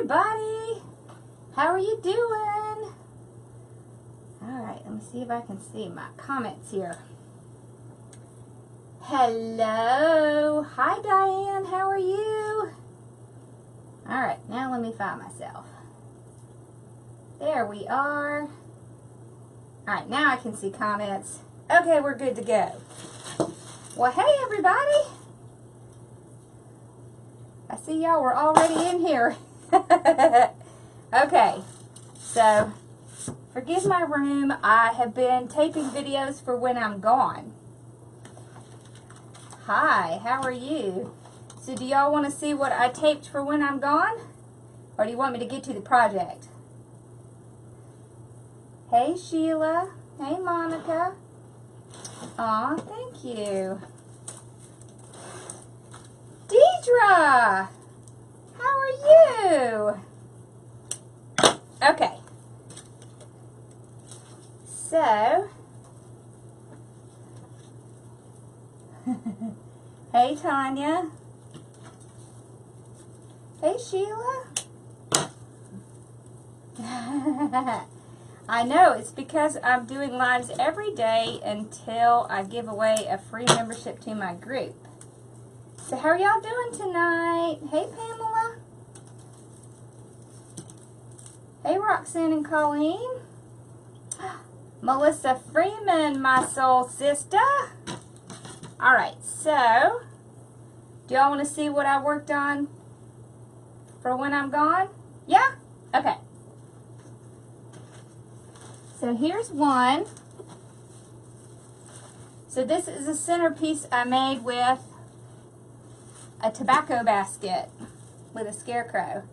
everybody. How are you doing? Alright, let me see if I can see my comments here. Hello. Hi, Diane. How are you? Alright, now let me find myself. There we are. Alright, now I can see comments. Okay, we're good to go. Well, hey, everybody. I see y'all were already in here. Okay, so forgive my room. I have been taping videos for when I'm gone. Hi, how are you? So do y'all want to see what I taped for when I'm gone? Or do you want me to get to the project? Hey, Sheila. Hey, Monica. Aw, thank you. Deidre, how are you? Okay. So, hey, Tanya. Hey, Sheila. I know, it's because I'm doing lives every day until I give away a free membership to my group. So how are y'all doing tonight? Hey, Pamela. Hey, Roxanne and Colleen. Melissa Freeman, my soul sister. Alright, so do y'all want to see what I worked on for when I'm gone? Yeah? Okay. So here's one. So this is a centerpiece I made with a tobacco basket with a scarecrow.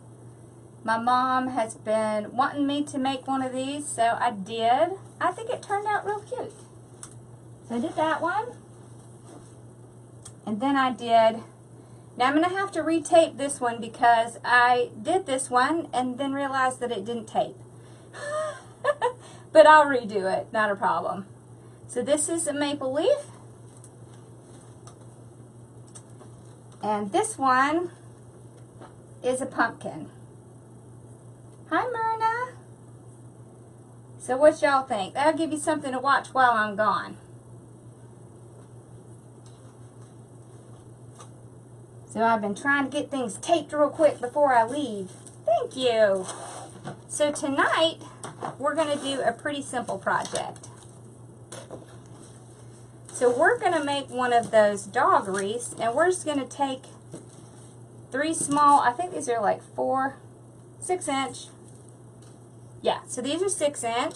My mom has been wanting me to make one of these, so I did. I think it turned out real cute. So I did that one. And then I did, now I'm going to have to retape this one because I did this one and then realized that it didn't tape. But I'll redo it, not a problem. So this is a maple leaf. And this one is a pumpkin. Hi, Myrna. So what y'all think? That'll give you something to watch while I'm gone. So I've been trying to get things taped real quick before I leave. Thank you. So tonight, we're going to do a pretty simple project. So we're going to make one of those dog wreaths, and we're just going to take 3 small, I think these are like 6 inch. Yeah, so these are 6 inch.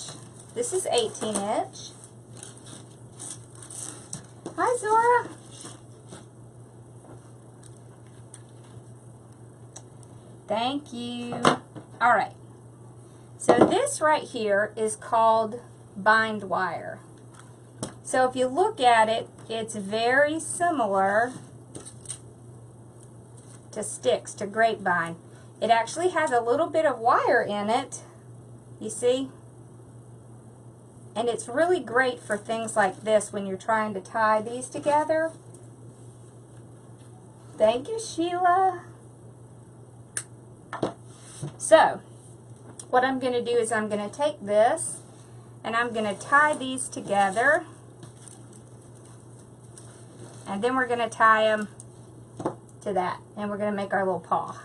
This is 18 inch. Hi, Zora. Thank you. All right. So this right here is called bind wire. So if you look at it, it's very similar to sticks, to grapevine. It actually has a little bit of wire in it, you see? And it's really great for things like this when you're trying to tie these together. Thank you, Sheila. So, what I'm going to do is I'm going to take this and I'm going to tie these together. And then we're going to tie them to that. And we're going to make our little paw.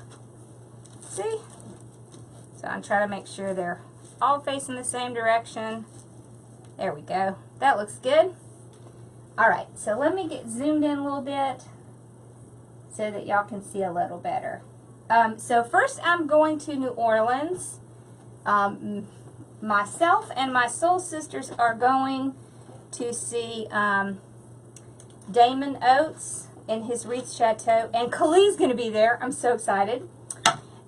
See? So I'm trying to make sure they're all facing the same direction. There we go. That looks good. Alright, so let me get zoomed in a little bit so that y'all can see a little better. So first I'm going to New Orleans. Myself and my soul sisters are going to see Damon Oates in his Wreath Chateau, and Khalid's going to be there. I'm so excited.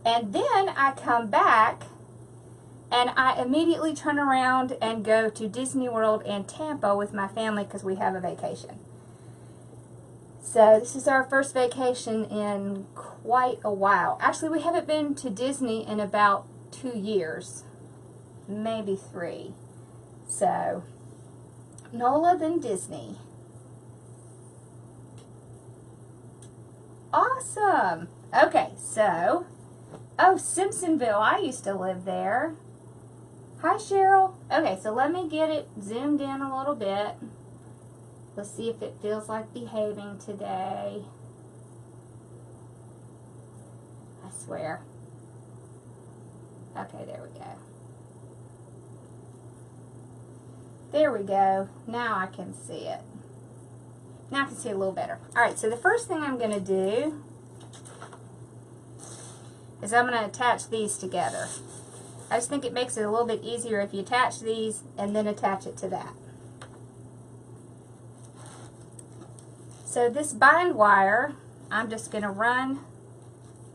And then I come back and I immediately turn around and go to Disney World and Tampa with my family because we have a vacation. So this is our first vacation in quite a while. Actually, we haven't been to Disney in about 2 years, maybe 3. So, NOLA than Disney. Awesome. Okay, so Oh, Simpsonville. I used to live there. Hi, Cheryl. Okay, so let me get it zoomed in a little bit. Let's see if it feels like behaving today. I swear. Okay, there we go. There we go. Now I can see it. Now I can see it a little better. Alright, so the first thing I'm going to do is I'm going to attach these together. I just think it makes it a little bit easier if you attach these and then attach it to that. So this bind wire, I'm just going to run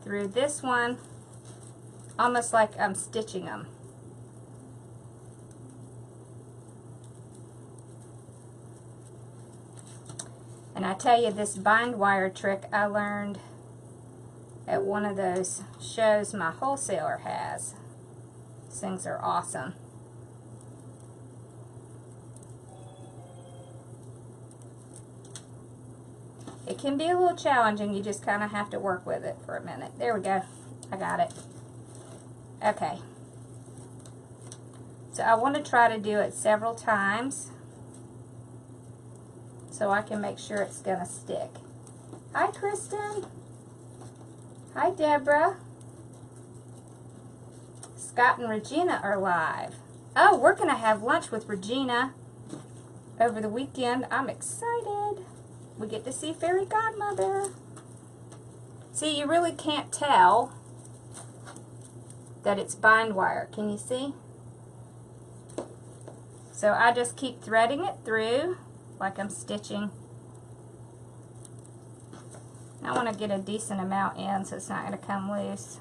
through this one almost like I'm stitching them. And I tell you, this bind wire trick I learned at one of those shows my wholesaler has. These things are awesome. It can be a little challenging. You just kind of have to work with it for a minute. There we go. I got it. Okay. So I want to try to do it several times so I can make sure it's going to stick. Hi, Kristen. Hi, Deborah. Scott and Regina are live. Oh, we're going to have lunch with Regina over the weekend. I'm excited. We get to see Fairy Godmother. See, you really can't tell that it's bind wire. Can you see? So I just keep threading it through like I'm stitching. I want to get a decent amount in so it's not going to come loose.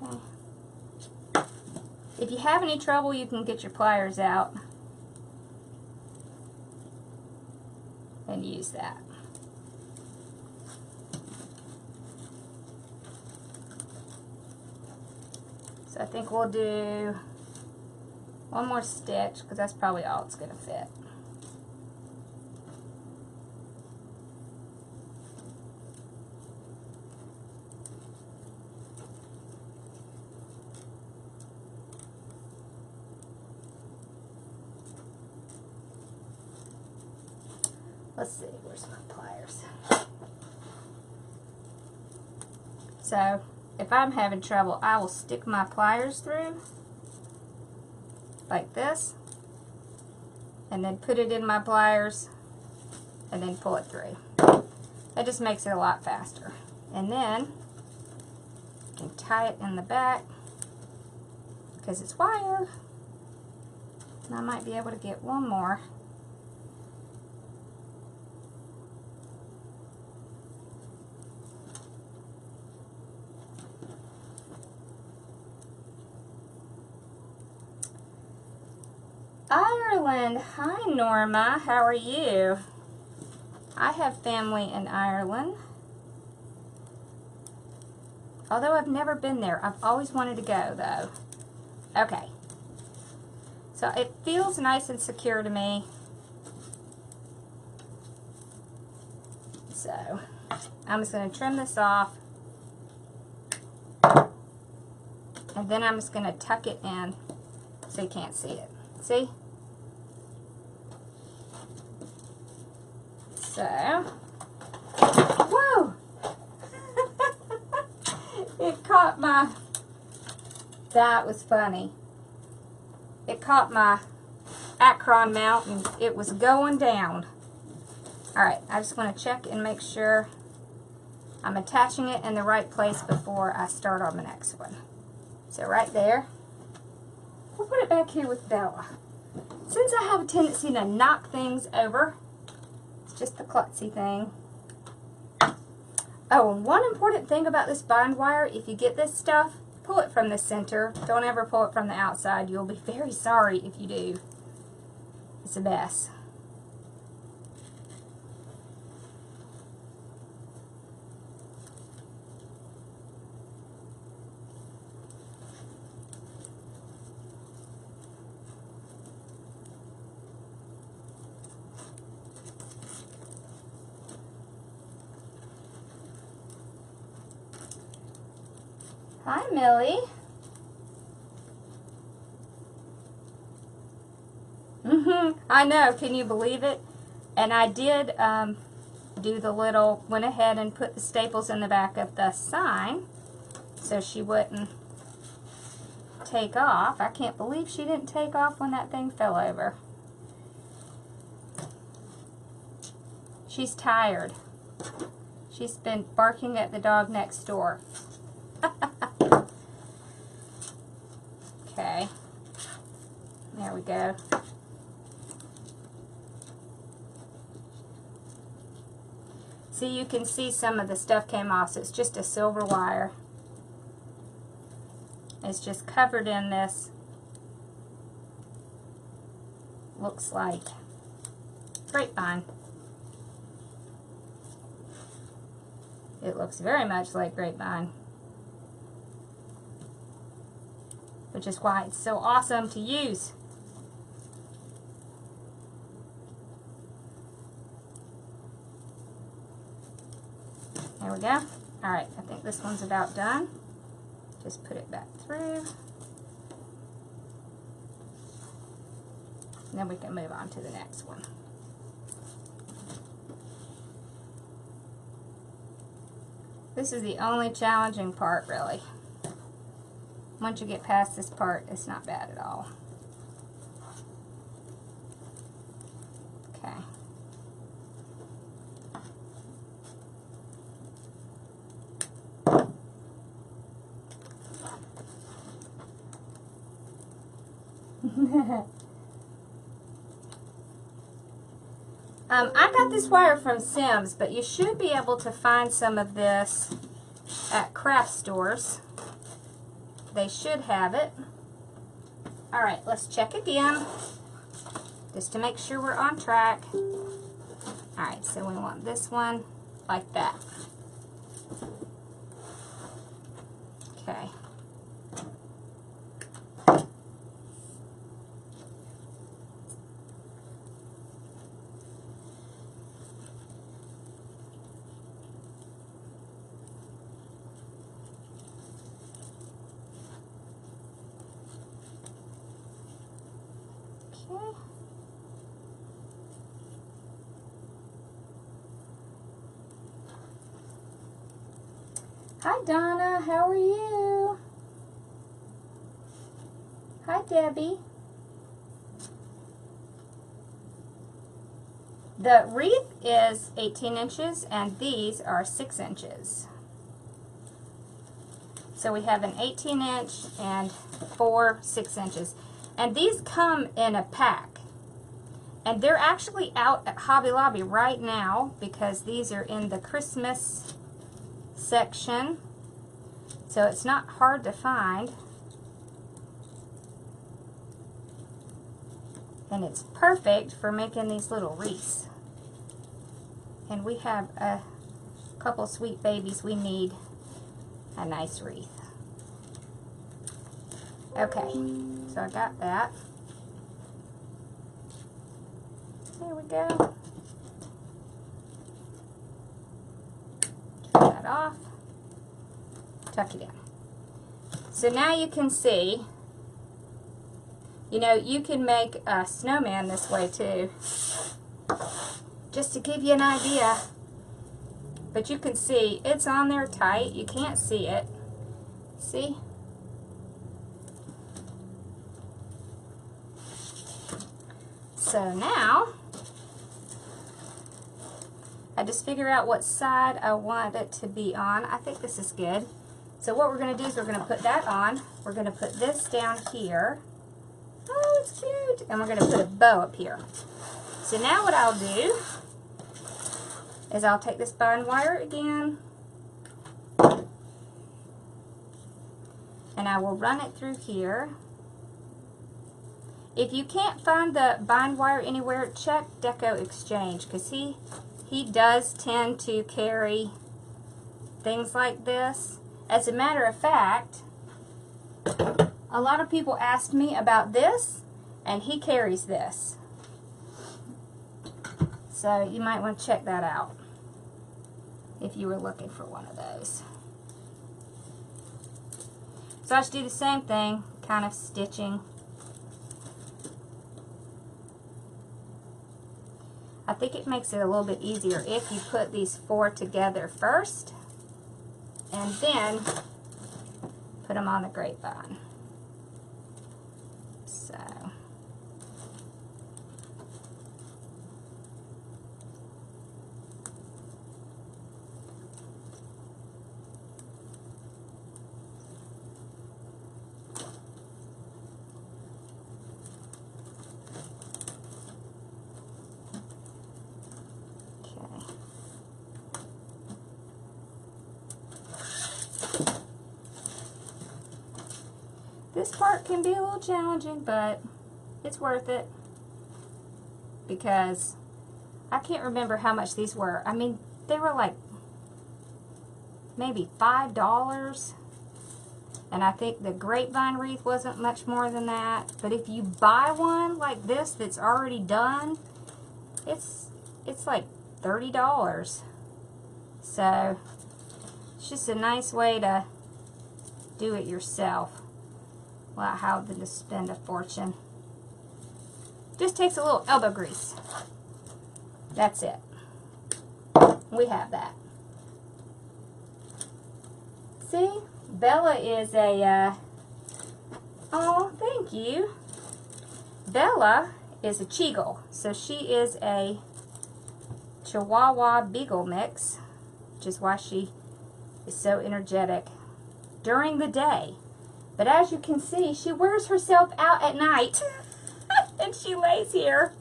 Okay. If you have any trouble, you can get your pliers out and use that. So I think we'll do one more stitch because that's probably all it's going to fit. Let's see, where's my pliers? So if I'm having trouble, I will stick my pliers through like this and then put it in my pliers and then pull it through. That just makes it a lot faster. And then you can tie it in the back because it's wire. And I might be able to get one more. Ireland. Hi, Norma. How are you? I have family in Ireland. Although I've never been there. I've always wanted to go, though. Okay. So it feels nice and secure to me. So I'm just going to trim this off. And then I'm just going to tuck it in so you can't see it. See? So, whoa! It caught my, that was funny. It caught my Acron mount and it was going down. Alright, I just want to check and make sure I'm attaching it in the right place before I start on the next one. So right there. We'll put it back here with Bella. Since I have a tendency to knock things over, it's just the klutzy thing. Oh, and one important thing about this bind wire, if you get this stuff, pull it from the center. Don't ever pull it from the outside. You'll be very sorry if you do. It's a mess. Hi, Millie. I know, can you believe it? And I did do the little, went ahead and put the staples in the back of the sign so she wouldn't take off. I can't believe she didn't take off when that thing fell over. She's tired. She's been barking at the dog next door. Okay. There we go. See, you can see some of the stuff came off, so it's just a silver wire. It's just covered in this, looks like grapevine. It looks very much like grapevine, which is why it's so awesome to use. There we go. Alright, I think this one's about done. Just put it back through. And then we can move on to the next one. This is the only challenging part, really. Once you get past this part, it's not bad at all. Okay. I got this wire from Sims, but you should be able to find some of this at craft stores. They should have it. Alright, let's check again, just to make sure we're on track. Alright, so we want this one like that. Okay. Hi Donna, how are you? Hi Debbie. The wreath is 18 inches and these are 6 inches. So we have an 18 inch and 4 6 inches. And these come in a pack. And they're actually out at Hobby Lobby right now because these are in the Christmas section. So it's not hard to find. And it's perfect for making these little wreaths. And we have a couple sweet babies. We need a nice wreath. Okay, so I got that. There we go. Turn that off. Tuck it in. So now you can see, you know, you can make a snowman this way too. Just to give you an idea. But you can see it's on there tight. You can't see it. See? So now, I just figure out what side I want it to be on. I think this is good. So what we're going to do is we're going to put that on. We're going to put this down here. Oh, it's cute. And we're going to put a bow up here. So now what I'll do is I'll take this bind wire again. And I will run it through here. If you can't find the bind wire anywhere, check Deco Exchange, because he does tend to carry things like this. As a matter of fact, a lot of people asked me about this, and he carries this. So you might want to check that out if you were looking for one of those. So I should do the same thing, kind of stitching. I think it makes it a little bit easier if you put these 4 together first and then put them on the grapevine. So. This part can be a little challenging, but it's worth it because I can't remember how much these were. I mean, they were like maybe $5, and I think the Grapevine Wreath wasn't much more than that. But if you buy one like this that's already done, it's like $30. So it's just a nice way to do it yourself without having to spend a fortune. Just takes a little elbow grease. That's it. We have that. See, Bella is a, oh, thank you. Bella is a Cheagle, so she is a Chihuahua Beagle mix, which is why she is so energetic during the day. But as you can see, she wears herself out at night and she lays here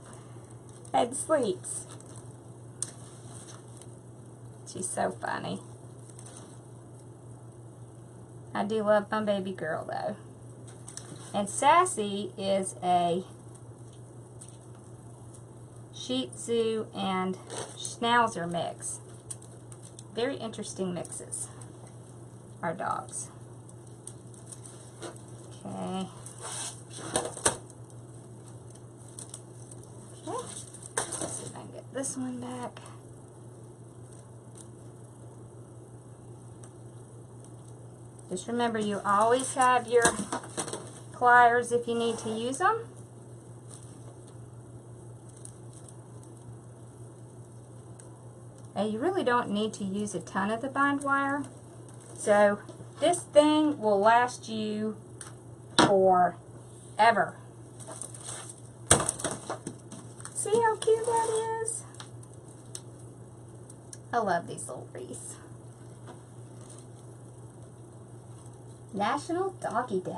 and sleeps. She's so funny. I do love my baby girl though. And Sassy is a Shih Tzu and Schnauzer mix. Very interesting mixes, our dogs. Okay. Let's see if I can get this one back. Just remember, you always have your pliers if you need to use them. And you really don't need to use a ton of the bind wire. So this thing will last you forever. See how cute that is? I love these little wreaths. National Doggy Day.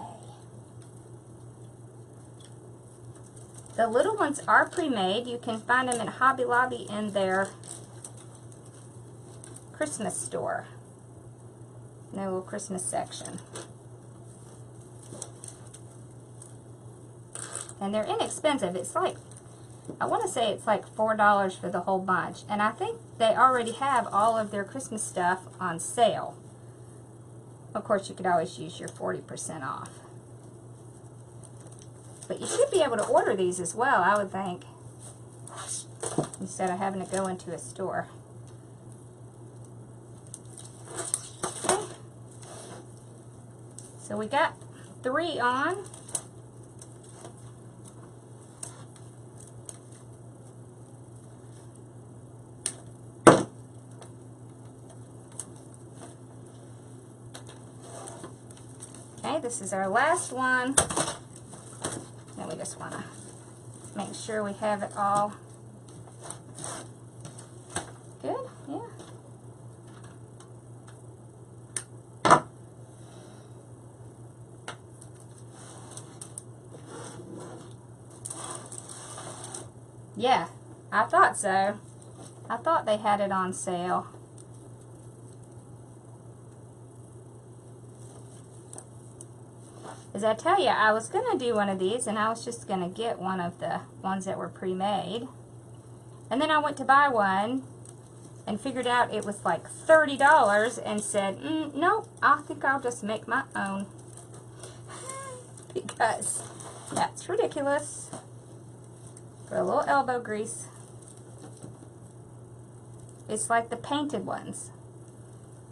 The little ones are pre-made. You can find them at Hobby Lobby in their Christmas store. In their little Christmas section. And they're inexpensive. It's like, I want to say it's like $4 for the whole bunch. And I think they already have all of their Christmas stuff on sale. Of course, you could always use your 40% off. But you should be able to order these as well, I would think, instead of having to go into a store. Okay. So we got 3 on. Okay, this is our last one. And we just want to make sure we have it all good. Yeah. Yeah, I thought so. I thought they had it on sale. As I tell you, I was going to do one of these, and I was just going to get one of the ones that were pre-made. And then I went to buy one and figured out it was like $30 and said, no, I think I'll just make my own. Because that's ridiculous. For a little elbow grease. It's like the painted ones.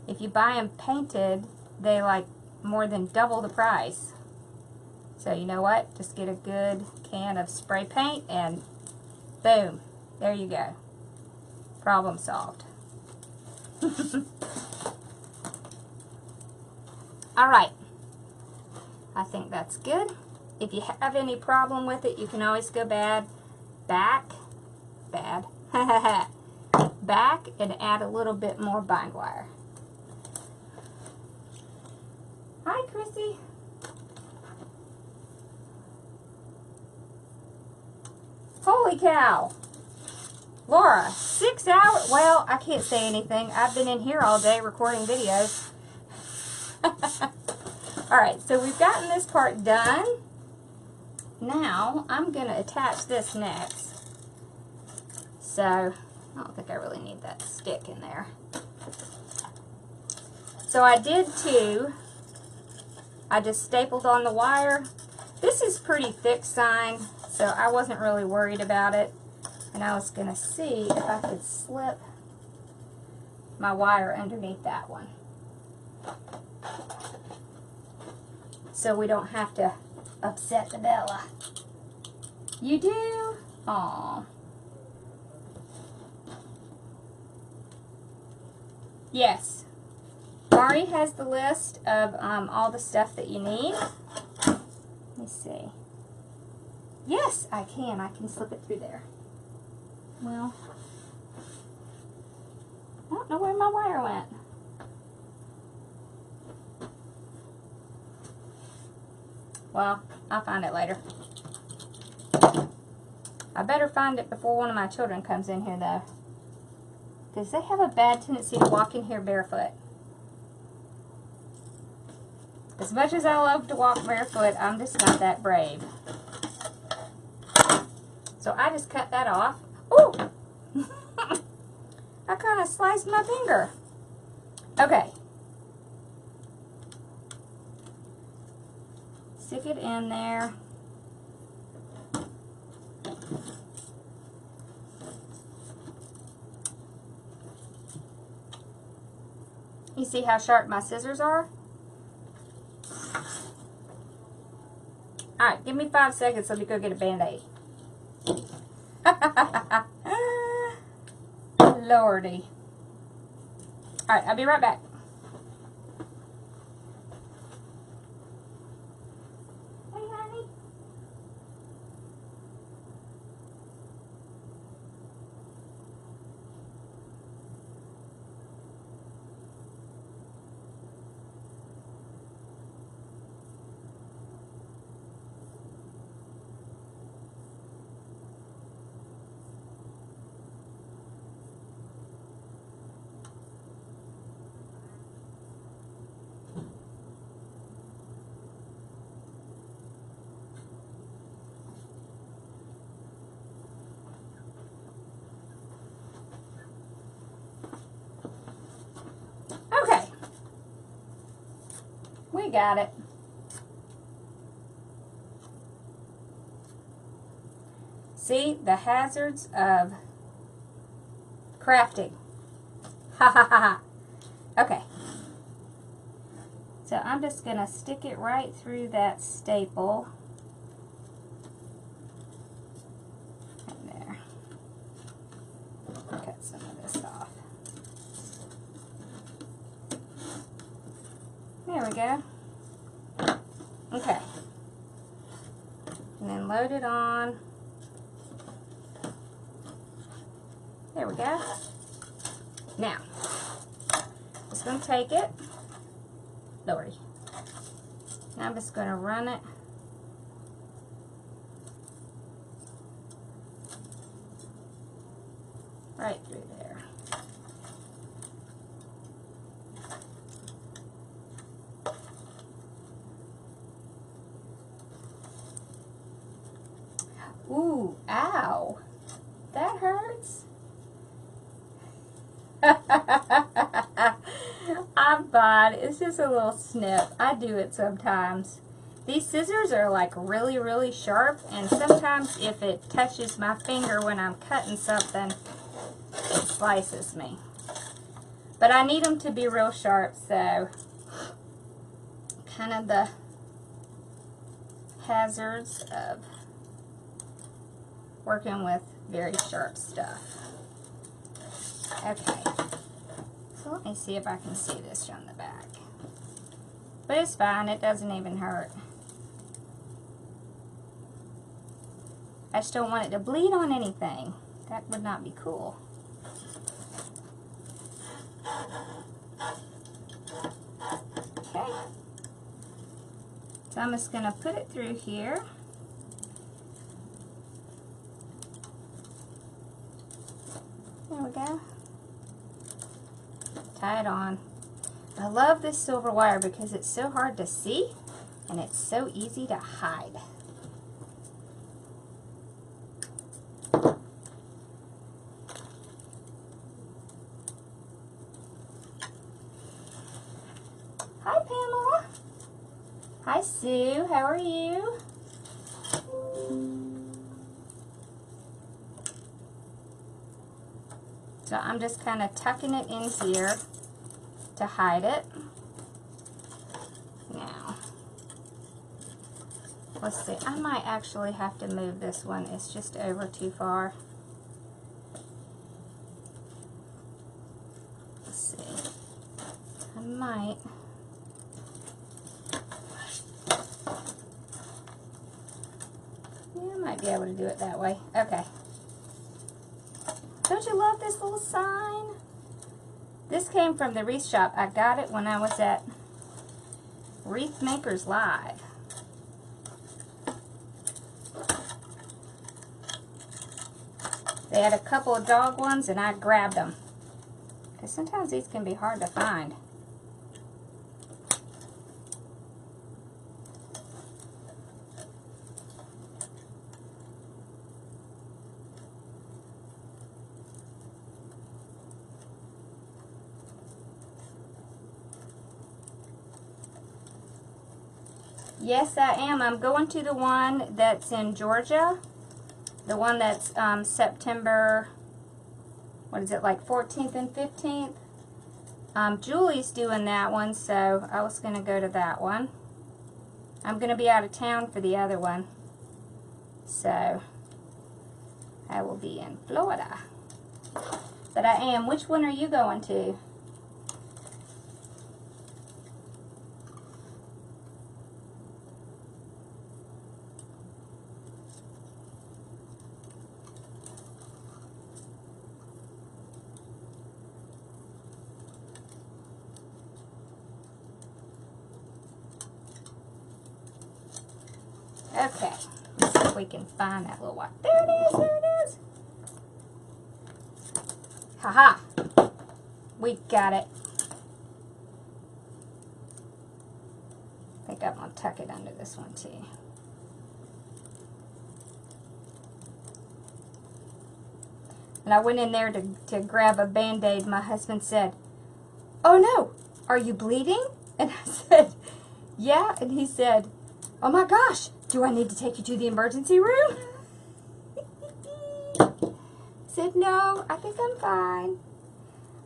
If you buy them painted, they like more than double the price. So you know what? Just get a good can of spray paint and boom, there you go. Problem solved. Alright, I think that's good. If you have any problem with it, you can always go back and add a little bit more bind wire. Hi, Chrissy. Holy cow. Laura, 6 hours? Well, I can't say anything. I've been in here all day recording videos. Alright, so we've gotten this part done. Now, I'm going to attach this next. So, I don't think I really need that stick in there. So I did two. I just stapled on the wire. This is pretty thick sign, so I wasn't really worried about it. And I was going to see if I could slip my wire underneath that one, so we don't have to upset the Bella. You do? Aww. Yes. Mari has the list of all the stuff that you need. Let me see. Yes, I can. I can slip it through there. Well, I don't know where my wire went. Well, I'll find it later. I better find it before one of my children comes in here, though, because they have a bad tendency to walk in here barefoot. As much as I love to walk barefoot, I'm just not that brave. So I just cut that off. Ooh! I kind of sliced my finger. Okay. Stick it in there. You see how sharp my scissors are? Alright, give me 5 seconds. Let me go get a Band-Aid. Lordy. Alright, I'll be right back. Hey, honey. Okay. We got it. See the hazards of crafting. Ha ha ha ha. Okay. So I'm just going to stick it right through that staple. Right there. Cut some of this off. There we go. Okay. And then load it on. There we go. Now, just going to take it. Lordy. Now I'm just going to run it right through there. Ooh, ow. That hurts. I'm fine. It's just a little snip. I do it sometimes. These scissors are like really, really sharp, and sometimes if it touches my finger when I'm cutting something, it slices me. But I need them to be real sharp, so kind of the hazards of working with very sharp stuff. Okay, so let me see if I can see this on the back. But it's fine, it doesn't even hurt. I just don't want it to bleed on anything. That would not be cool. Okay. So I'm just going to put it through here. There we go. Tie it on. I love this silver wire because it's so hard to see and it's so easy to hide. Hi Pamela. Hi Sue, how are you? So I'm just kind of tucking it in here to hide it. Now, let's see, I might actually have to move this one. It's just over too far. Let's see, I might. Yeah, I might be able to do it that way. Okay. Don't you love this little sign? This came from the wreath shop. I got it when I was at Wreath Makers Live. They had a couple of dog ones and I grabbed them. Because sometimes these can be hard to find. Yes, I am. I'm going to the one that's in Georgia. The one that's September, what is it, like 14th and 15th? Julie's doing that one, so I was going to go to that one. I'm going to be out of town for the other one. So, I will be in Florida. But I am. Which one are you going to? Okay, let's see if we can find that little one. There it is, there it is. Haha, we got it. I think I'm going to tuck it under this one too. And I went in there to grab a Band-Aid. My husband said, "Oh no, are you bleeding?" And I said, "Yeah." And he said, "Oh my gosh, do I need to take you to the emergency room?" Said, "No, I think I'm fine."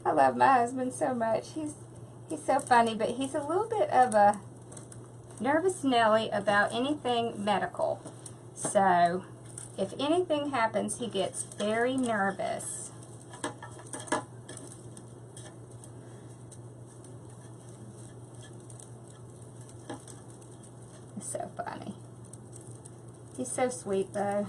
I love my husband so much. He's so funny, but he's a little bit of a nervous Nelly about anything medical. So, if anything happens, he gets very nervous. It's so funny. He's so sweet, though.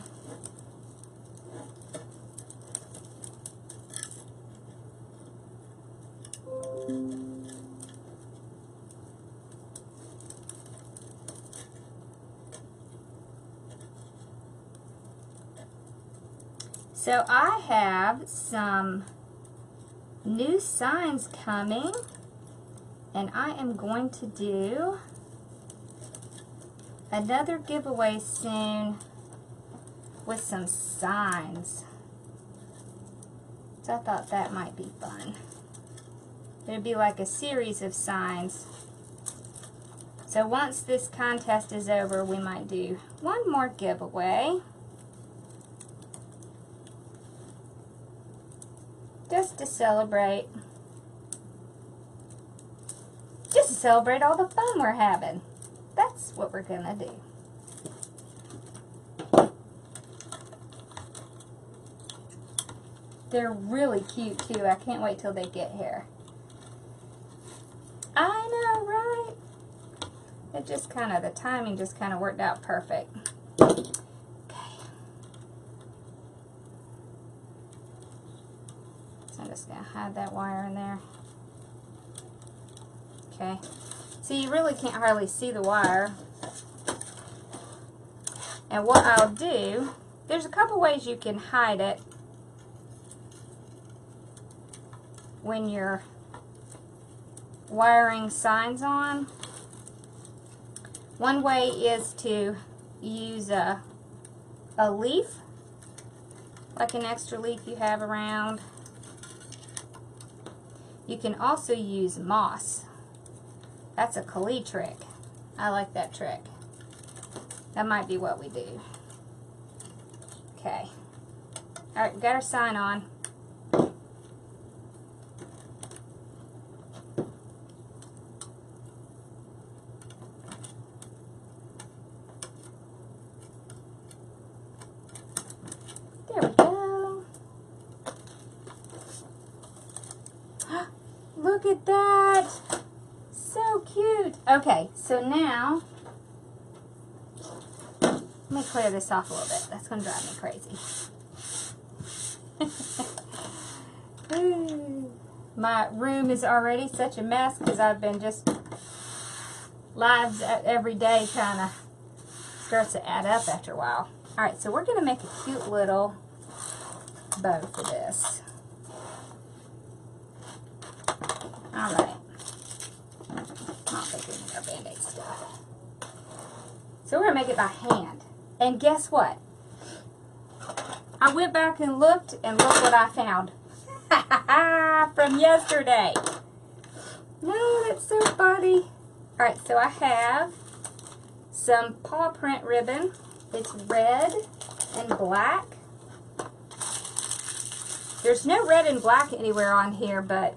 So I have some new signs coming, and I am going to do another giveaway soon with some signs. So I thought that might be fun. It'd be like a series of signs. So once this contest is over, we might do one more giveaway. Just to celebrate. Just to celebrate all the fun we're having. that's what we're gonna do. They're really cute too. I can't wait till they get here. I know, right? It just kind of, the timing just kind of worked out perfect. Okay. So I'm just going to hide that wire in there. Okay. See, you really can't hardly see the wire. And what I'll do, there's a couple ways you can hide it when you're wiring signs on. One way is to use a leaf, like an extra leaf you have around. You can also use moss. That's a Kali trick. I like that trick. That might be what we do. Okay. Alright, we got our sign on. There we go. Look at that. So cute. Okay, so now, let me clear this off a little bit. That's going to drive me crazy. My room is already such a mess because I've been just, lives every day kind of starts to add up after a while. Alright, so we're going to make a cute little bow for this. Alright. Not thinking our Band-Aid stuff. So we're going to make it by hand. And guess what? I went back and looked, and look what I found. From yesterday. No, that's so funny. Alright, so I have some paw print ribbon. It's red and black. There's no red and black anywhere on here, but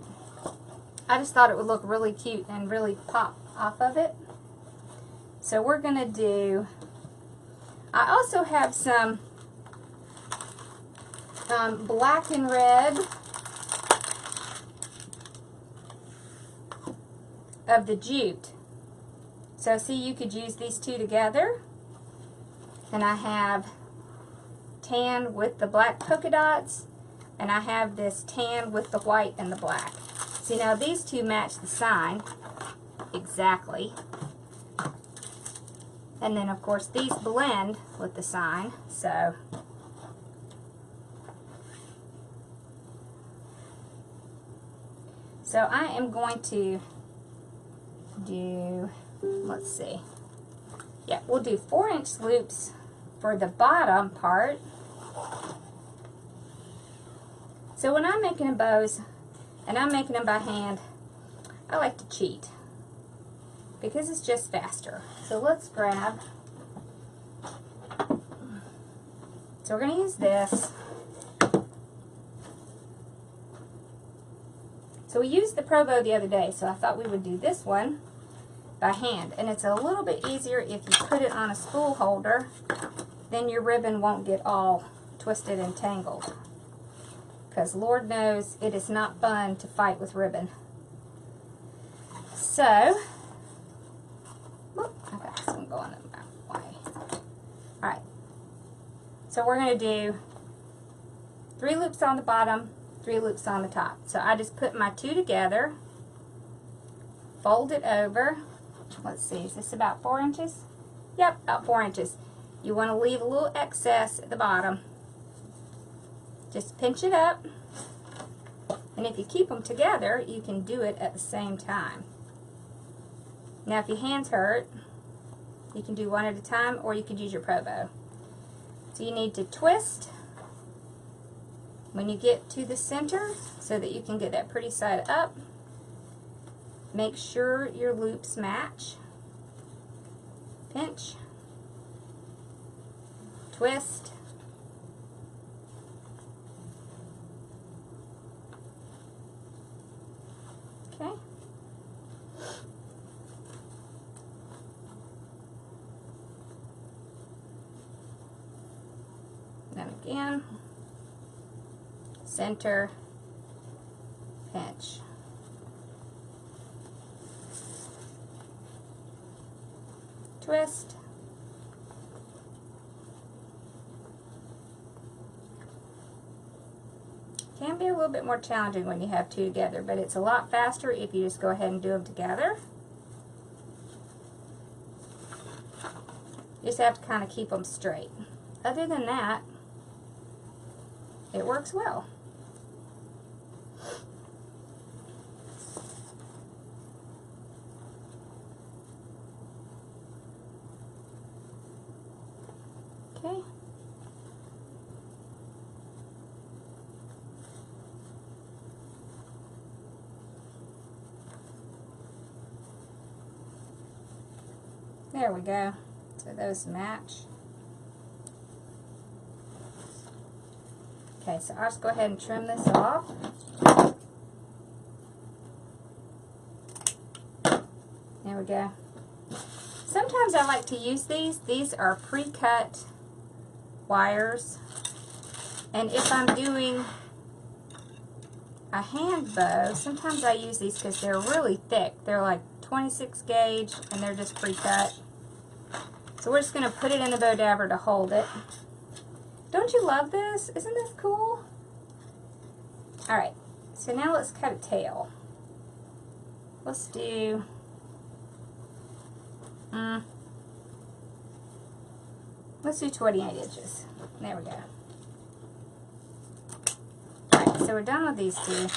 I just thought it would look really cute and really pop off of it. So we're going to do, I also have some black and red of the jute. So see, you could use these two together. And I have tan with the black polka dots, and I have this tan with the white and the black. See, now these two match the sign exactly. And then of course these blend with the sign, so I am going to do, let's see, yeah, we'll do 4-inch loops for the bottom part. So when I'm making bows, and I'm making them by hand, I like to cheat because it's just faster. So let's grab, so we're going to use this. So we used the Pro Bow the other day, so I thought we would do this one by hand. And it's a little bit easier if you put it on a spool holder, then your ribbon won't get all twisted and tangled. Because Lord knows it is not fun to fight with ribbon. So, whoop, I got this one going the back way. Alright, so we're going to do 3 loops on the bottom, 3 loops on the top. So I just put my 2 together, fold it over. Let's see, is this about 4 inches? Yep, about 4 inches. You want to leave a little excess at the bottom. Just pinch it up. And if you keep them together, you can do it at the same time. Now if your hands hurt, you can do one at a time, or you could use your Pro Bow. So you need to twist when you get to the center so that you can get that pretty side up. Make sure your loops match. Pinch. Twist. Okay. Then again, center, pinch. Twist. Can be a little bit more challenging when you have two together, but it's a lot faster if you just go ahead and do them together. You just have to kind of keep them straight. Other than that, it works well. Okay. There we go. So those match. Okay, so I'll just go ahead and trim this off. There we go. Sometimes I like to use these. These are pre-cut wires. And if I'm doing a hand bow, sometimes I use these because they're really thick. They're like 26 gauge and they're just pre-cut. So we're just going to put it in the bow dabber to hold it. Don't you love this? Isn't this cool? Alright, so now let's cut a tail. Let's do... let's do 28 inches. There we go. Alright, so we're done with these two.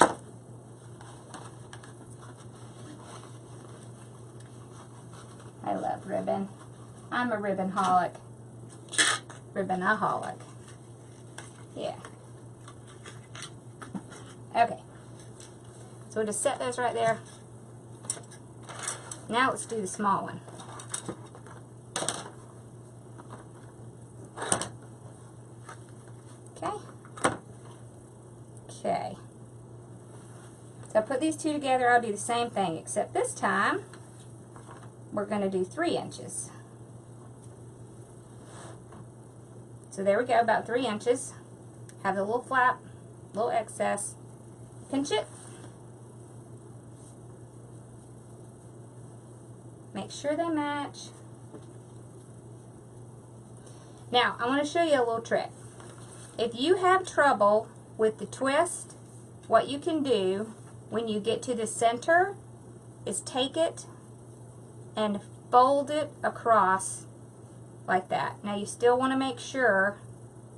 I love ribbon. I'm a ribbon-holic. Ribbon-aholic. Yeah. Okay. So we'll just set those right there. Now let's do the small one. Okay. Okay. So I put these two together. I'll do the same thing, except this time we're going to do 3 inches. So there we go, about 3 inches. Have the little flap, little excess. Pinch it. Make sure they match. Now, I want to show you a little trick. If you have trouble with the twist, what you can do when you get to the center is take it and fold it across like that. Now you still want to make sure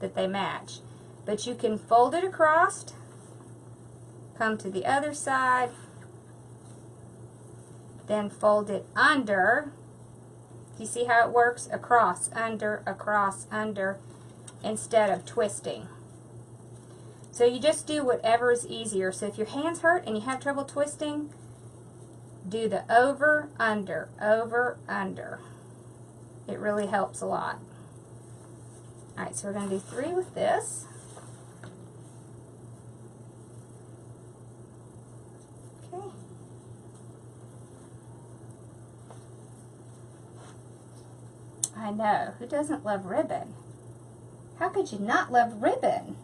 that they match, but you can fold it across, come to the other side, then fold it under. You see how it works? Across, under, instead of twisting. So you just do whatever is easier. So if your hands hurt and you have trouble twisting, do the over, under, over, under. It really helps a lot. Alright, so we're going to do 3 with this. Okay. I know, who doesn't love ribbon? How could you not love ribbon?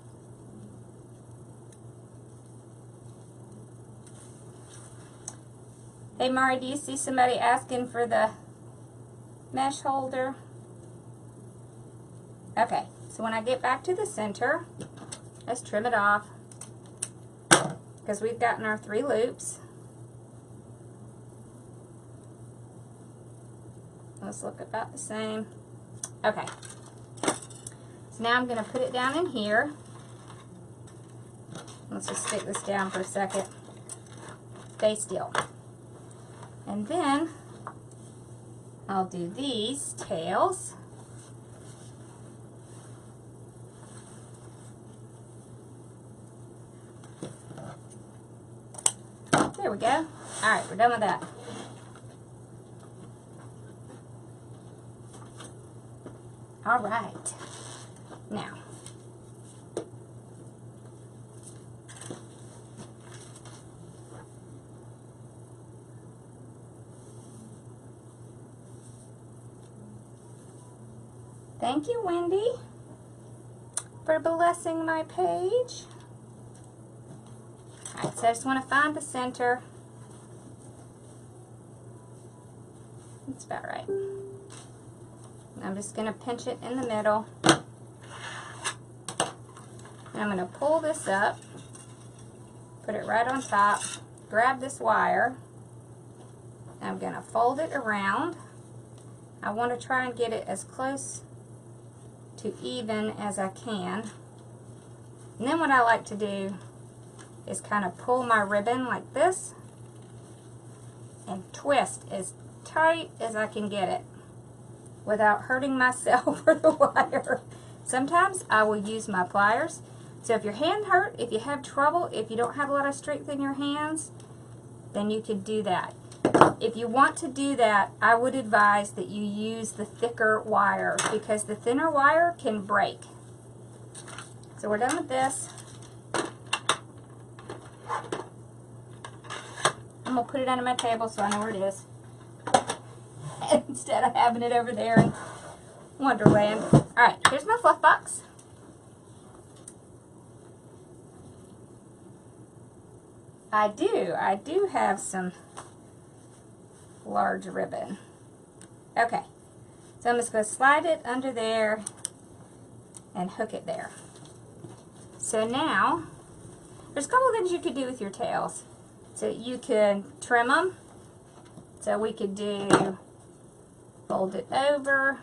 Hey Mari, do you see somebody asking for the mesh holder? Okay, so when I get back to the center, let's trim it off because we've gotten our 3 loops. Let's look about the same. Okay, so now I'm going to put it down in here. Let's just stick this down for a second. Stay still. And then I'll do these tails. There we go. Alright, we're done with that. Alright. Now, thank you, Wendy. for blessing my page. Alright, so I just want to find the center. That's about right. I'm just going to pinch it in the middle. And I'm going to pull this up, put it right on top, grab this wire, and I'm going to fold it around. I want to try and get it as close to even as I can. And then what I like to do is kind of pull my ribbon like this and twist as tight as I can get it without hurting myself or the wire. Sometimes I will use my pliers. So if your hand hurt, if you have trouble, if you don't have a lot of strength in your hands, then you could do that. If you want to do that, I would advise that you use the thicker wire because the thinner wire can break. So we're done with this. I'm going to put it under my table so I know where it is. Instead of having it over there in Wonderland. Alright, here's my fluff box. I do have some large ribbon. Okay, so I'm just going to slide it under there and hook it there. So now, there's a couple of things you could do with your tails. So you can trim them. So we could do, fold it over,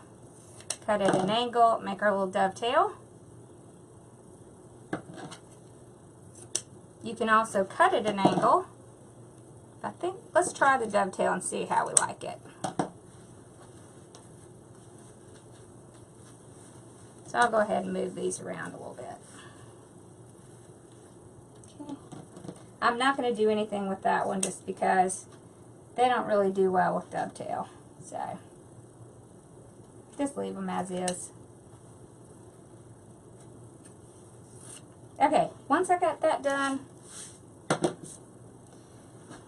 cut at an angle, make our little dovetail. You can also cut at an angle. I think, let's try the dovetail and see how we like it. So I'll go ahead and move these around a little bit. Okay. I'm not going to do anything with that one just because they don't really do well with dovetail. So just leave them as is. Okay, once I got that done,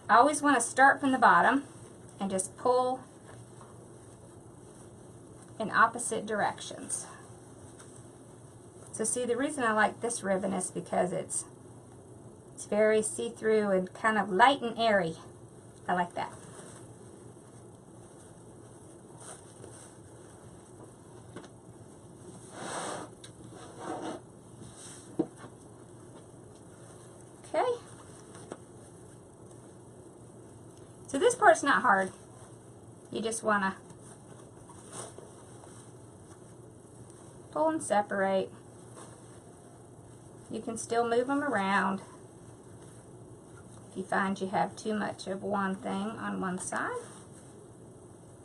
I always want to start from the bottom and just pull in opposite directions. So see, the reason I like this ribbon is because it's very see-through and kind of light and airy. I like that. Okay. So this part's not hard. You just want to pull and separate. You can still move them around if you find you have too much of one thing on one side.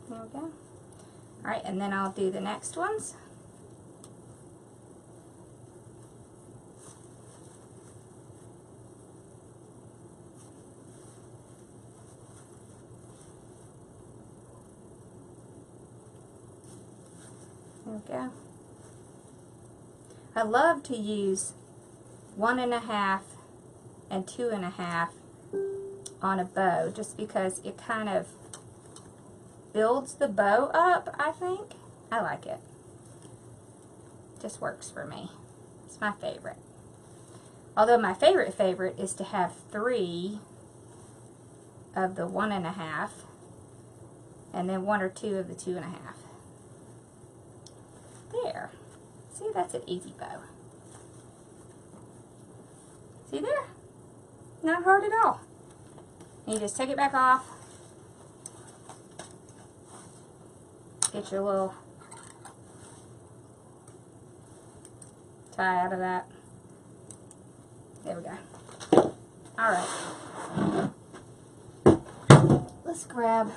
There we go. Alright, and then I'll do the next ones. There we go. I love to use 1.5 and 2.5 on a bow just because it kind of builds the bow up, I think. I like it. Just works for me. It's my favorite. Although my favorite is to have 3 of the 1.5 and then 1 or 2 of the 2.5. There. See, that's an easy bow. See there? Not hard at all. And you just take it back off. Get your little tie out of that. There we go. Alright. Let's grab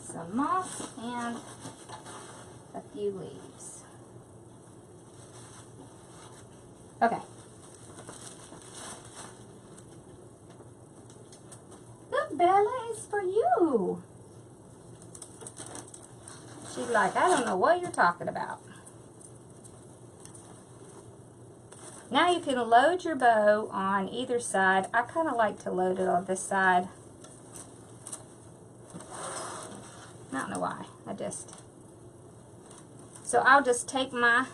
some moss and a few leaves. Okay. Look, Bella, is for you. She's like, I don't know what you're talking about. Now you can load your bow on either side. I kind of like to load it on this side. I don't know why. So I'll just take my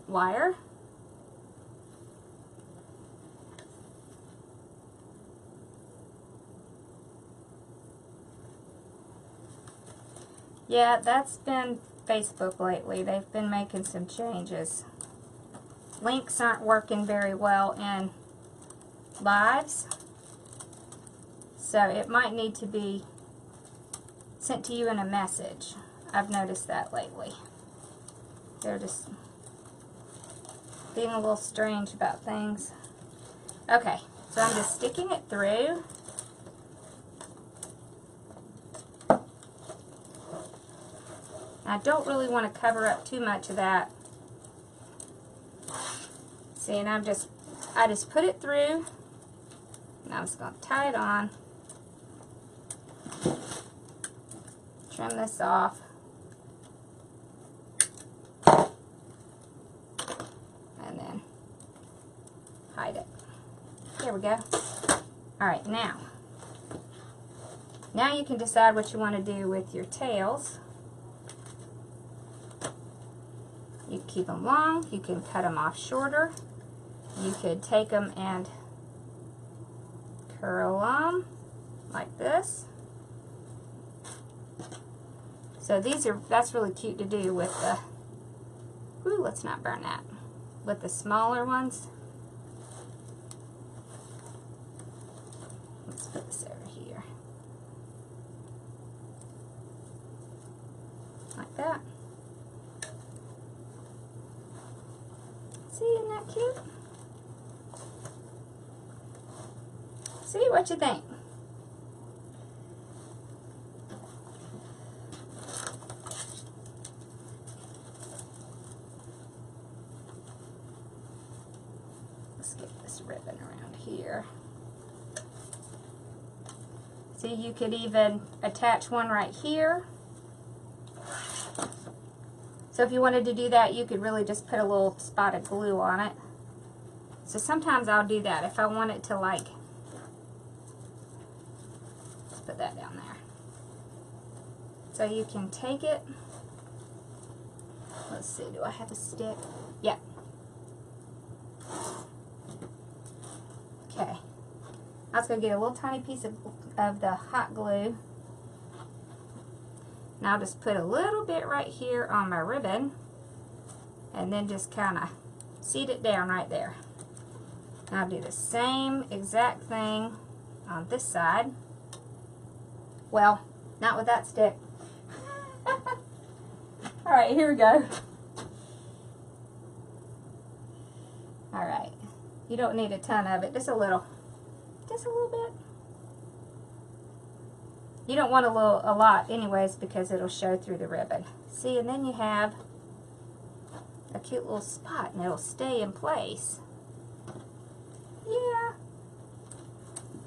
wire. Yeah, that's been Facebook lately. They've been making some changes. Links aren't working very well in lives, so it might need to be sent to you in a message. I've noticed that lately. They're just being a little strange about things. Okay, so I'm just sticking it through. I don't really want to cover up too much of that. See, and I just put it through, and I'm just going to tie it on. Trim this off. And then hide it. There we go. Alright, now you can decide what you want to do with your tails. You can keep them long, you can cut them off shorter, you could take them and curl them like this. So that's really cute to do with the, ooh, let's not burn that, with the smaller ones. Let's put this over here. Like that. See, isn't that cute? See, what you think? Let's get this ribbon around here. See, you could even attach one right here. So if you wanted to do that, you could really just put a little spot of glue on it. So sometimes I'll do that if I want it to, like, let's put that down there. So you can take it. Let's see, do I have a stick? Yeah. Okay. I was going to get a little tiny piece of the hot glue. Now I'll just put a little bit right here on my ribbon and then just kind of seat it down right there. And I'll do the same exact thing on this side. Well, not with that stick. Alright, here we go. Alright, you don't need a ton of it, just a little bit. You don't want a lot anyways because it'll show through the ribbon. See, and then you have a cute little spot and it'll stay in place. Yeah,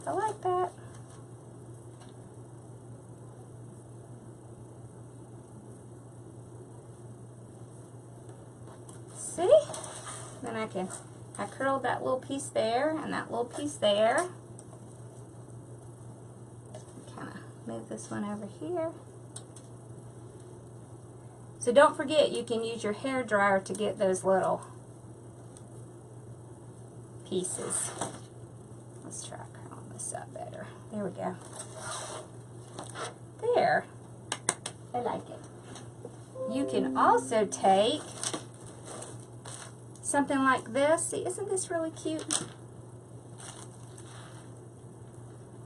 I like that. See? Then I curled that little piece there and that little piece there. Move this one over here. So don't forget, you can use your hair dryer to get those little pieces. Let's try curling this up better. There we go. There. I like it. You can also take something like this. See, isn't this really cute?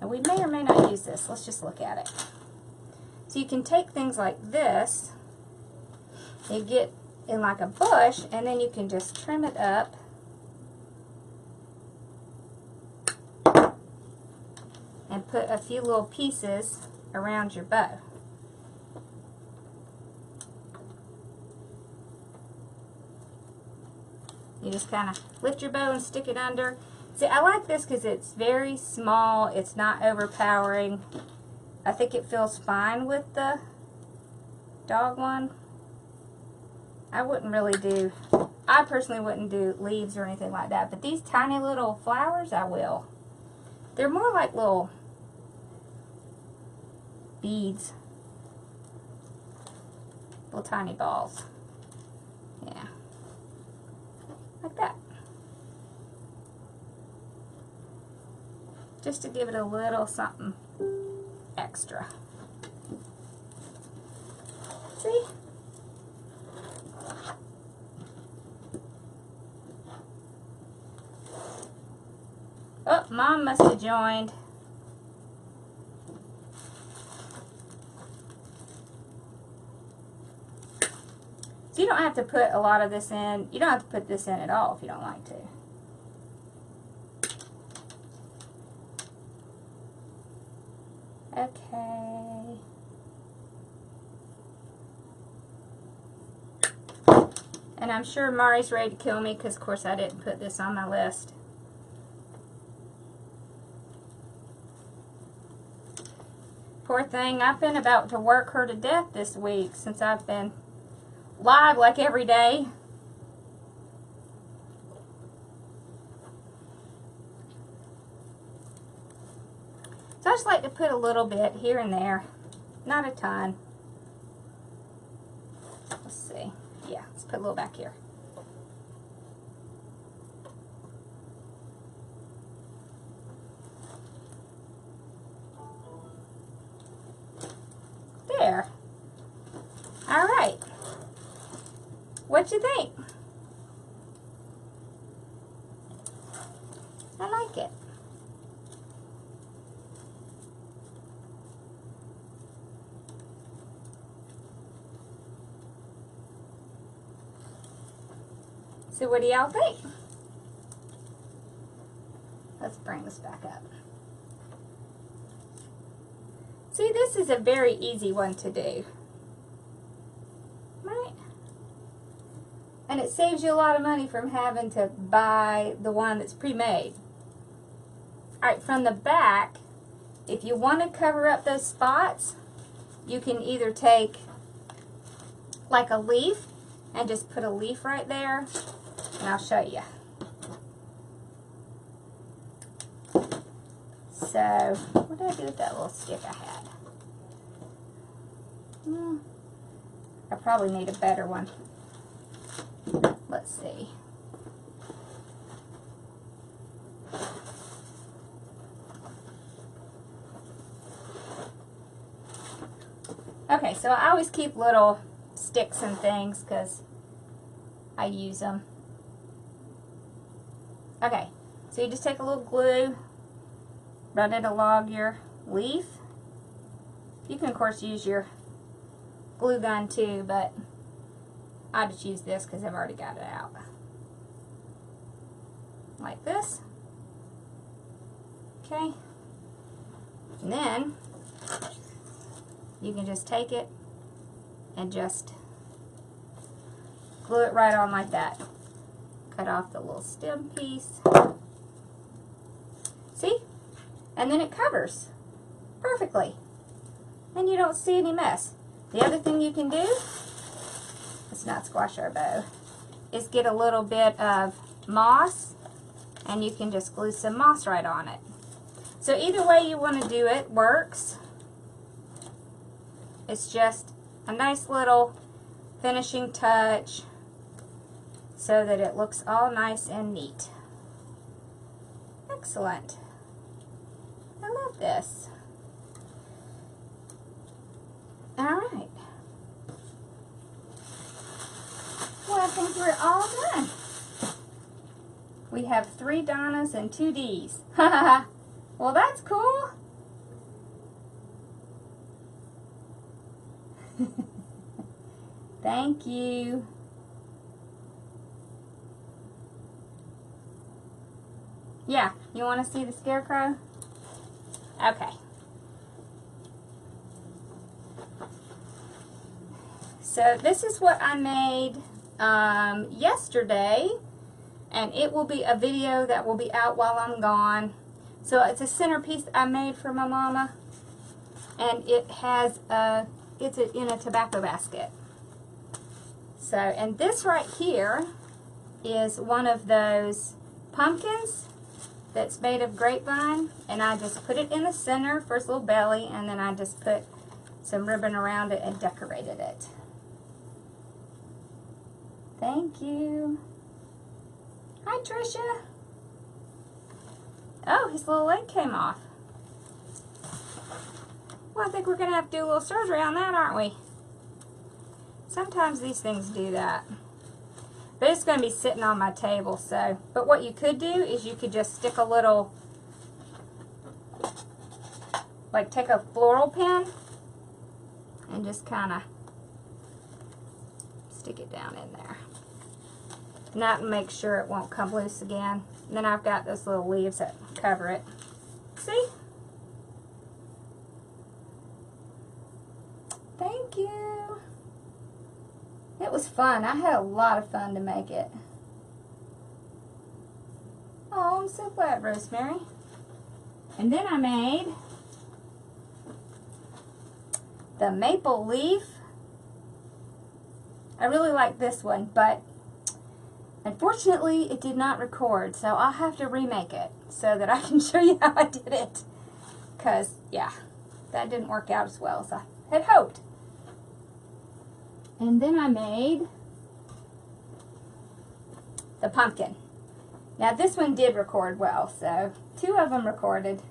And we may or may not use this. Let's just look at it. So you can take things like this, you get in like a bush, and then you can just trim it up. And put a few little pieces around your bow. You just kind of lift your bow and stick it under. See, I like this because it's very small. It's not overpowering. I think it feels fine with the dog one. I personally wouldn't do leaves or anything like that. But these tiny little flowers, I will. They're more like little beads. little tiny balls. Yeah, like that. Just to give it a little something extra. See? Oh, Mom must have joined. So you don't have to put a lot of this in. You don't have to put this in at all if you don't like to. Okay. And I'm sure Mari's ready to kill me because, of course, I didn't put this on my list. Poor thing, I've been about to work her to death this week since I've been live like every day. So I just like to put a little bit here and there, not a ton. Let's see. Yeah, let's put a little back here. There. All right. What you think? I like it. So what do y'all think? Let's bring this back up. See, this is a very easy one to do. Right? And it saves you a lot of money from having to buy the one that's pre-made. Alright, from the back, if you want to cover up those spots, you can either take like a leaf and just put a leaf right there, and I'll show you. So, what did I do with that little stick I had? I probably need a better one. Let's see. Okay, so I always keep little sticks and things because I use them. Okay, so you just take a little glue, run it along your leaf. You can, of course, use your glue gun too, but I just use this because I've already got it out. Like this. Okay. And then you can just take it and just glue it right on like that. Cut off the little stem piece. See? And then it covers perfectly. And you don't see any mess. The other thing you can do, let's not squash our bow, is get a little bit of moss, and you can just glue some moss right on it. So either way you want to do it works. It's just a nice little finishing touch so that it looks all nice and neat. Excellent. I love this. All right. Well, I think we're all done. We have 3 Donnas and 2 Ds. Well, that's cool. Thank you. Yeah, you want to see the Scarecrow? Okay. So this is what I made yesterday, and it will be a video that will be out while I'm gone. So it's a centerpiece I made for my mama, and it has it's in a tobacco basket. So, and this right here is one of those pumpkins that's made of grapevine, and I just put it in the center for its little belly, and then I just put some ribbon around it and decorated it. Thank you. Hi, Trisha. Oh, his little leg came off. Well, I think we're going to have to do a little surgery on that, aren't we? Sometimes these things do that. But it's going to be sitting on my table, so. But what you could do is you could just stick a little, like take a floral pen and just kind of stick it down in there. And that will make sure it won't come loose again. And then I've got those little leaves that cover it. See? Thank you. It was fun. I had a lot of fun to make it. Oh, I'm so glad, Rosemary. And then I made the maple leaf. I really like this one, but unfortunately it did not record, so I'll have to remake it so that I can show you how I did it. Because, yeah, that didn't work out as well as I had hoped. And then I made the pumpkin. Now this one did record well, so 2 of them recorded.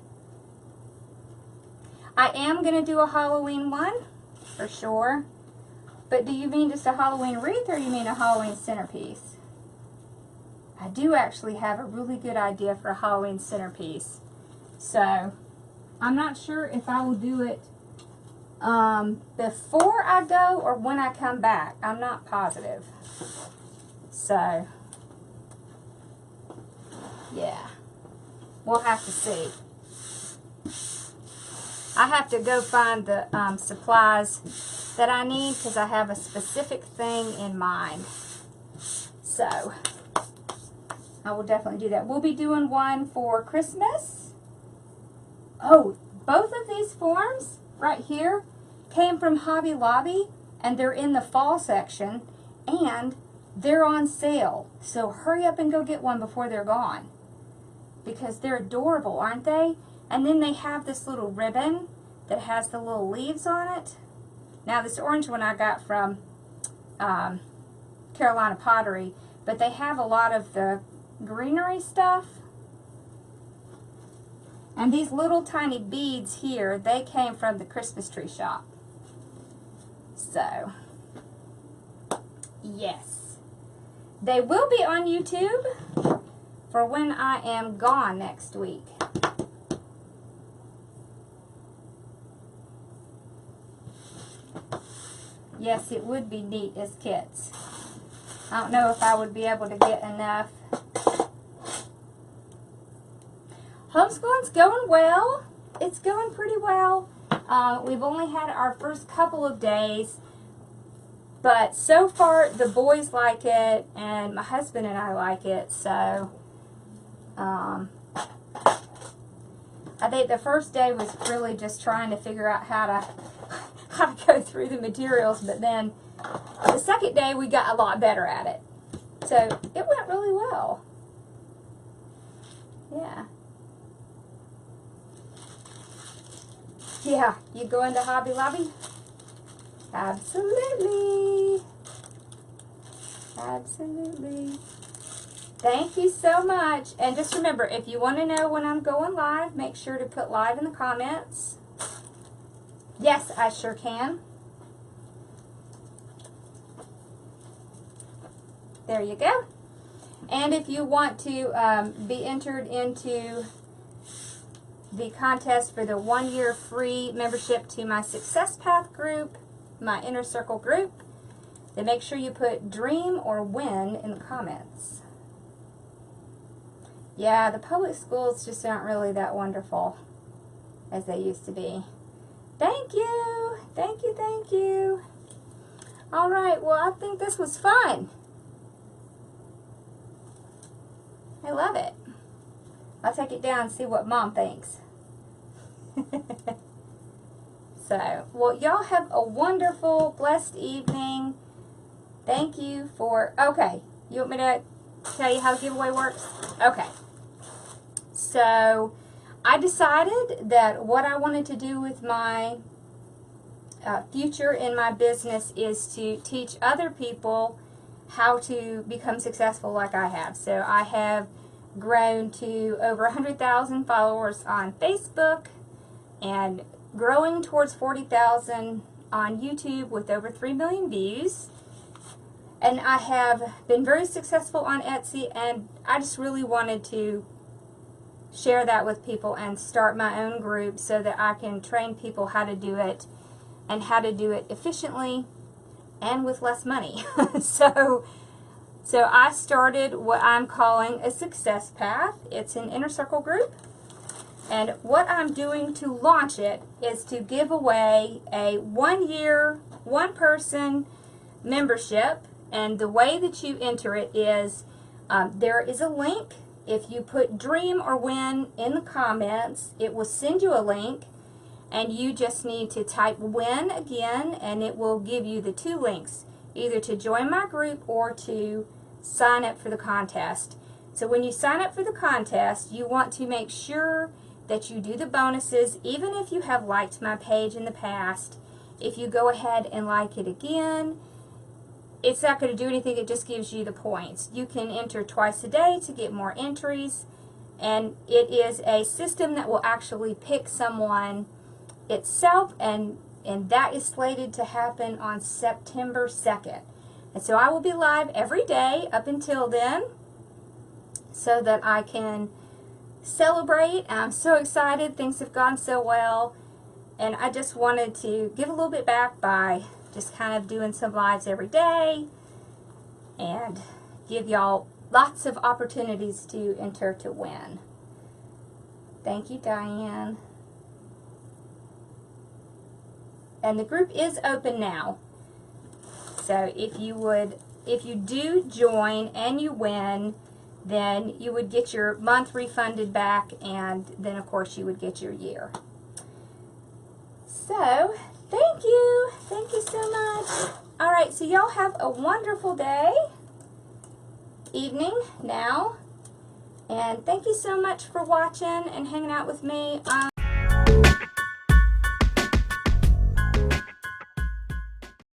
I am going to do a Halloween one, for sure. But do you mean just a Halloween wreath, or you mean a Halloween centerpiece? I do actually have a really good idea for a Halloween centerpiece. So, I'm not sure if I will do it before I go or when I come back. I'm not positive. So, yeah. We'll have to see. I have to go find the supplies that I need because I have a specific thing in mind. So, I will definitely do that. We'll be doing one for Christmas. Oh, both of these forms right here came from Hobby Lobby, and they're in the fall section, and they're on sale. So hurry up and go get one before they're gone, because they're adorable, aren't they? And then they have this little ribbon that has the little leaves on it. Now this orange one I got from Carolina Pottery, but they have a lot of the greenery stuff. And these little tiny beads here, they came from the Christmas tree shop. So, yes. They will be on YouTube for when I am gone next week. Yes, it would be neat as kits. I don't know if I would be able to get enough. Homeschooling's going well. It's going pretty well. We've only had our first couple of days, but so far the boys like it and my husband and I like it. So I think the first day was really just trying to figure out how to go through the materials, but then the second day we got a lot better at it. So it went really well. Yeah. Yeah, you going to Hobby Lobby? Absolutely. Absolutely. Thank you so much. And just remember, if you want to know when I'm going live, make sure to put live in the comments. Yes, I sure can. There you go. And if you want to be entered into the contest for the 1-year free membership to my Success Path group, my Inner Circle group, then make sure you put dream or win in the comments. Yeah, the public schools just aren't really that wonderful as they used to be. Thank you. Thank you, thank you. All right, well, I think this was fun. I love it. I'll take it down and see what Mom thinks. So, well, y'all have a wonderful, blessed evening. Thank you for, okay, you want me to tell you how the giveaway works? Okay. So, I decided that what I wanted to do with my future in my business is to teach other people how to become successful like I have. So I have grown to over 100,000 followers on Facebook and growing towards 40,000 on YouTube with over 3 million views. And I have been very successful on Etsy, and I just really wanted to share that with people and start my own group so that I can train people how to do it and how to do it efficiently and with less money. So I started what I'm calling a success path. It's an inner circle group, and what I'm doing to launch it is to give away a 1-year, 1-person membership. And the way that you enter it is there is a link. If you put dream or win in the comments, it will send you a link, and you just need to type win again, and it will give you the 2 links, either to join my group or to sign up for the contest. So when you sign up for the contest, you want to make sure that you do the bonuses. Even if you have liked my page in the past, if you go ahead and like it again, it's not going to do anything. It just gives you the points. You can enter twice a day to get more entries, and it is a system that will actually pick someone itself, and that is slated to happen on September 2nd. And so I will be live every day up until then so that I can celebrate. I'm so excited. Things have gone so well, and I just wanted to give a little bit back by just kind of doing some lives every day and give y'all lots of opportunities to enter to win. Thank you, Diane. And the group is open now. So if you do join and you win, then you would get your month refunded back, and then of course you would get your year. So thank you so much. All right, so y'all have a wonderful day, evening now, and thank you so much for watching and hanging out with me.